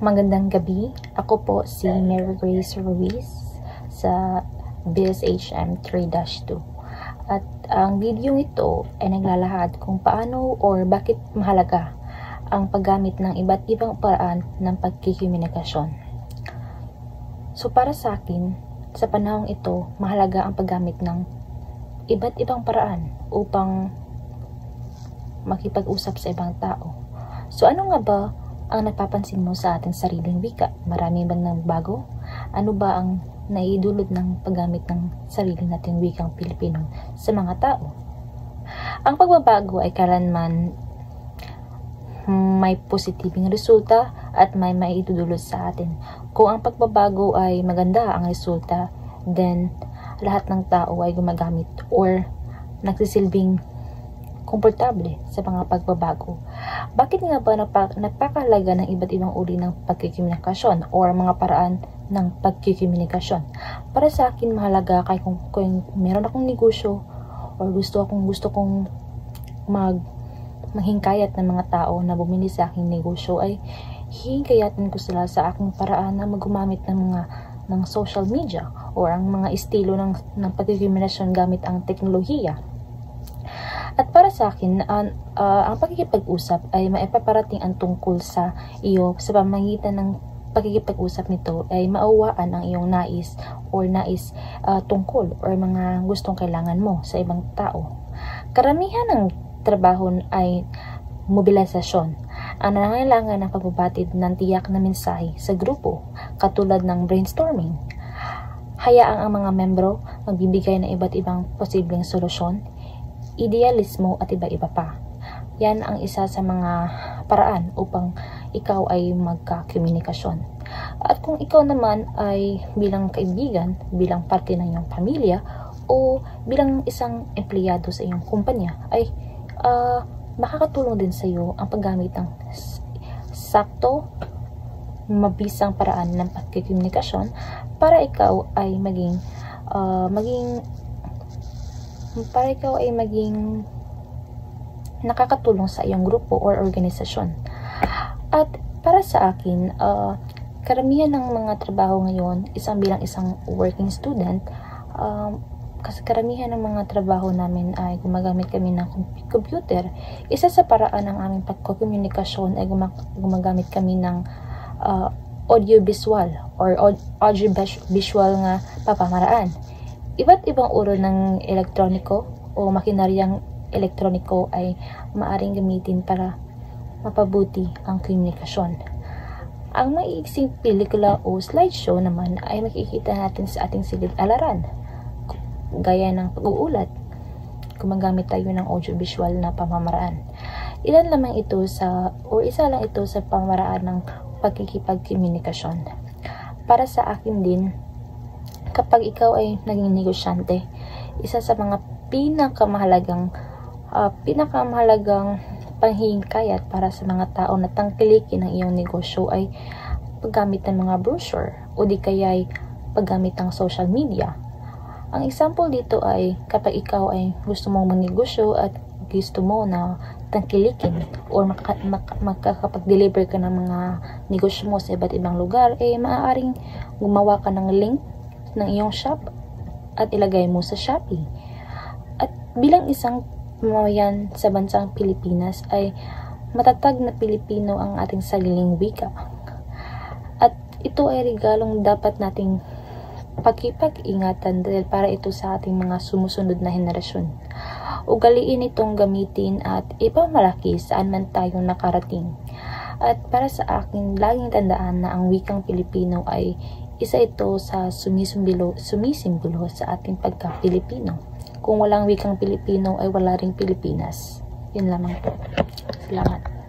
Magandang gabi. Ako po si Mary Grace Ruiz sa BSHM 3-2. At ang video ito ay naglalahad kung paano or bakit mahalaga ang paggamit ng iba't ibang paraan ng pagkikomunikasyon. So para sa akin, sa panahong ito, mahalaga ang paggamit ng iba't ibang paraan upang makipag-usap sa ibang tao. So ano nga ba ang napapansin mo sa ating sariling wika? Marami bang nagbago? Ano ba ang naidulot ng paggamit ng sarili nating wikang Pilipino sa mga tao? Ang pagbabago ay kailanman may positibong resulta at may maidudulot sa atin. Kung ang pagbabago ay maganda ang resulta, then lahat ng tao ay gumagamit or nagsisilbing komportable sa mga pagbabago. Bakit nga ba napakahalaga ng iba't ibang uri ng pagkikomunikasyon or mga paraan ng pagkikomunikasyon? Para sa akin, mahalaga kung meron akong negosyo or gusto kong maghingkayat ng mga tao na bumili sa aking negosyo, ay hihingkayatin ko sila sa aking paraan na gumamit ng social media or ang mga estilo ng pagkikomunikasyon gamit ang teknolohiya. At para sa akin, ang pagkikipag-usap ay maipaparating ang tungkol sa iyo sa pamamagitan ng pagkikipag-usap nito ay maunawaan ang iyong nais tungkol or mga gustong kailangan mo sa ibang tao. Karamihan ng trabaho ay mobilisasyon. Ang nangangailangan ng pagbabatid ng tiyak na mensahe sa grupo, katulad ng brainstorming. Hayaang ang mga membro magbibigay ng iba't ibang posibleng solusyon, idealismo at iba-iba pa. Yan ang isa sa mga paraan upang ikaw ay magkakomunikasyon. At kung ikaw naman ay bilang kaibigan, bilang parte ng iyong pamilya, o bilang isang empleyado sa iyong kumpanya, ay makakatulong din sa iyo ang paggamit ng sakto, mabisang paraan ng pagkikomunikasyon para ikaw ay maging nakakatulong sa iyong grupo or organisasyon. At para sa akin, karamihan ng mga trabaho ngayon, bilang isang working student, kasi karamihan ng mga trabaho namin ay gumagamit kami ng computer. Isa sa paraan ng aming pagkokomunikasyon ay gumagamit kami ng audio-visual or audio-visual nga papamaraan. Iba't ibang uri ng elektroniko o makinaryang elektroniko ay maaring gamitin para mapabuti ang komunikasyon. Ang maiiksing pelikula o slideshow naman ay makikita natin sa ating silid-araran, gaya ng pag-uulat. Gumagamit tayo ng audiovisual na pamamaraan. Isa lang ito sa pamamaraan ng pagkikipagkomunikasyon. Para sa akin din, kapag ikaw ay naging negosyante, isa sa mga pinakamahalagang panghihingkayat para sa mga tao na tangkilikin ang iyong negosyo ay paggamit ng mga brochure o di kaya ay paggamit ng social media. Ang example dito ay kapag ikaw ay gusto mong magnegosyo at gusto mo na tangkilikin or makakapag-deliver ka ng mga negosyo mo sa iba't ibang lugar, maaaring gumawa ka ng link ng iyong shop at ilagay mo sa Shopee. At bilang isang pamamayan sa bansang Pilipinas ay matatag na Pilipino ang ating sariling wika. At ito ay regalong dapat nating pagkipag-ingatan dahil para ito sa ating mga sumusunod na henerasyon. Ugaliin itong gamitin at ipamalaki saan man tayo nakarating. At para sa akin, laging tandaan na ang wikang Pilipino ay isa ito sa sumisimbolo sa ating pagka-Pilipino. Kung walang wikang Pilipino ay wala ring Pilipinas. Yun lamang po. Salamat.